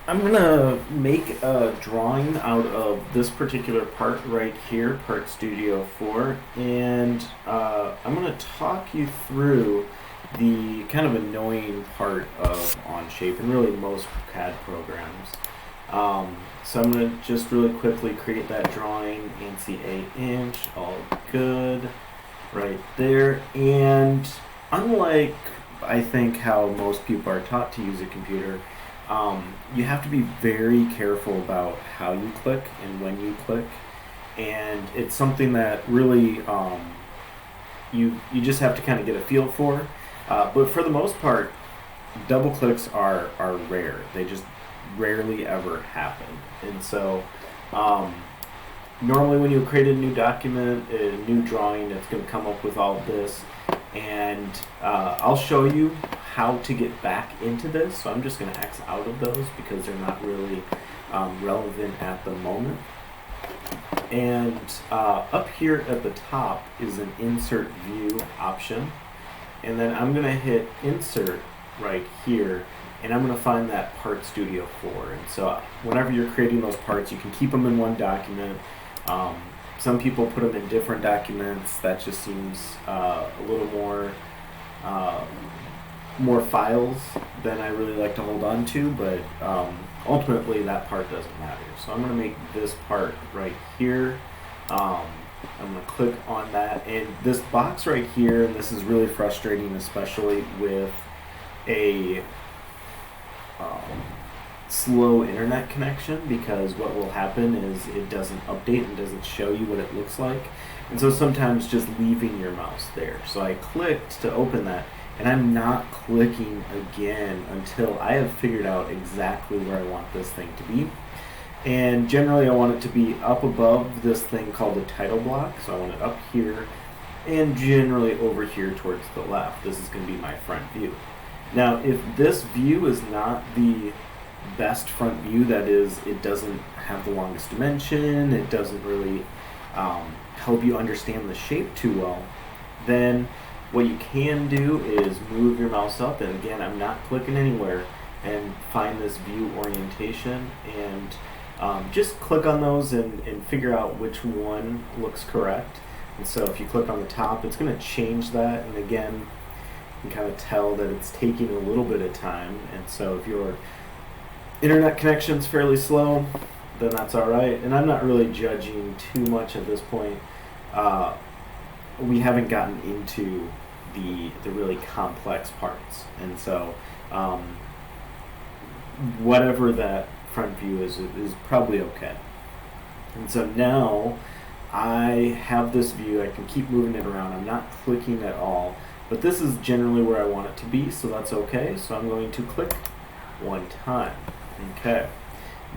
I'm gonna make a drawing out of this particular part right here, Part Studio 4, and I'm gonna talk you through the kind of annoying part of OnShape and really most CAD programs. So I'm gonna just really quickly create that drawing, ANSI 8-inch, all good, right there. And unlike I think how most people are taught to use a computer, you have to be very careful about how you click and when you click, and it's something that really you just have to kind of get a feel for. But for the most part, double clicks are rare. They just rarely ever happen, and so um, normally when you create a new document, a new drawing, it's going to come up with all of this, and I'll show you how to get back into this. So I'm just going to X out of those because they're not really relevant at the moment. And up here at the top is an insert view option, and then I'm going to hit insert right here, and I'm going to find that Part Studio 4. And so whenever you're creating those parts, you can keep them in one document. Some people put them in different documents. That just seems a little more files than I really like to hold on to, but ultimately that part doesn't matter. So I'm going to make this part right here. I'm going to click on that, and this box right here, and this is really frustrating, especially with a slow internet connection, because what will happen is it doesn't update and doesn't show you what it looks like, and so sometimes just leaving your mouse there. So I clicked to open that, and I'm not clicking again until I have figured out exactly where I want this thing to be. And generally I want it to be up above this thing called the title block, so I want it up here, and generally over here towards the left. This is going to be my front view. Now if this view is not the best front view, that is, it doesn't have the longest dimension, it doesn't really help you understand the shape too well, then what you can do is move your mouse up, and again, I'm not clicking anywhere, and find this view orientation, and just click on those and figure out which one looks correct. And so if you click on the top, it's going to change that, and again, you can kind of tell that it's taking a little bit of time. And so if your internet connection's fairly slow, then that's alright, and I'm not really judging too much at this point. We haven't gotten into the really complex parts, and so whatever that front view is probably okay. And so now I have this view, I can keep moving it around, I'm not clicking at all, but this is generally where I want it to be, so that's okay. So I'm going to click one time. Okay,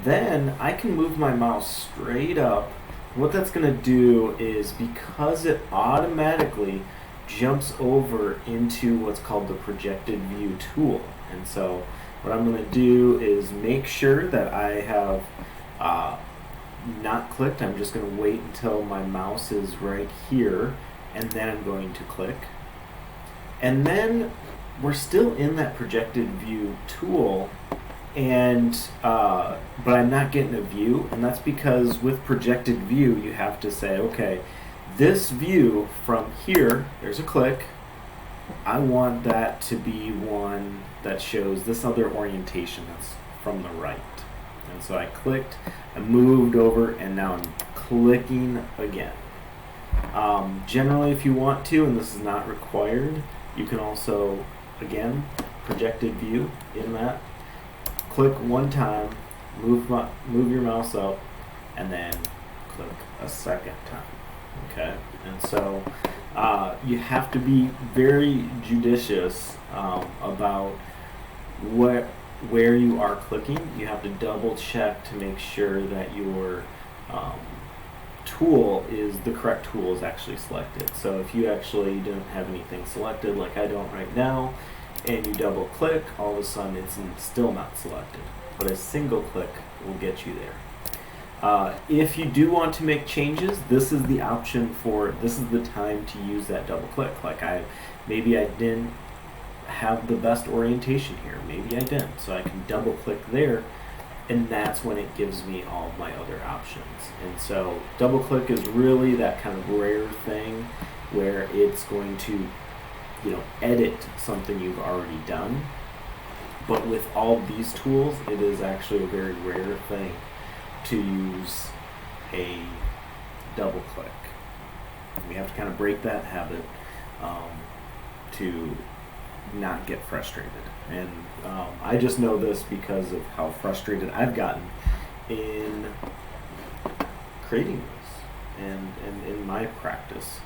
then I can move my mouse straight up. What that's going to do is, because it automatically jumps over into what's called the projected view tool, and so what I'm going to do is make sure that I have not clicked. I'm just going to wait until my mouse is right here, and then I'm going to click. And then we're still in that projected view tool, and but I'm not getting a view, and that's because with projected view you have to say, okay, this view from here, there's a click, I want that to be one that shows this other orientation that's from the right. And so I clicked, I moved over, and now I'm clicking again. Generally, if you want to, and this is not required, you can also, again, projected view in that, click one time, move your mouse up, and then click a second time. Okay, and so you have to be very judicious about where you are clicking. You have to double check to make sure that your tool is the correct tool is actually selected. So if you actually don't have anything selected, like I don't right now, and you double click, all of a sudden it's still not selected, but a single click will get you there. If you do want to make changes, this is the option for, this is the time to use that double click. Like maybe I didn't have the best orientation here, maybe I didn't, so I can double click there, and that's when it gives me all of my other options. And so double click is really that kind of rare thing where it's going to, edit something you've already done. But with all these tools, it is actually a very rare thing to use a double click. We have to kind of break that habit to not get frustrated. And I just know this because of how frustrated I've gotten in creating this and in my practice.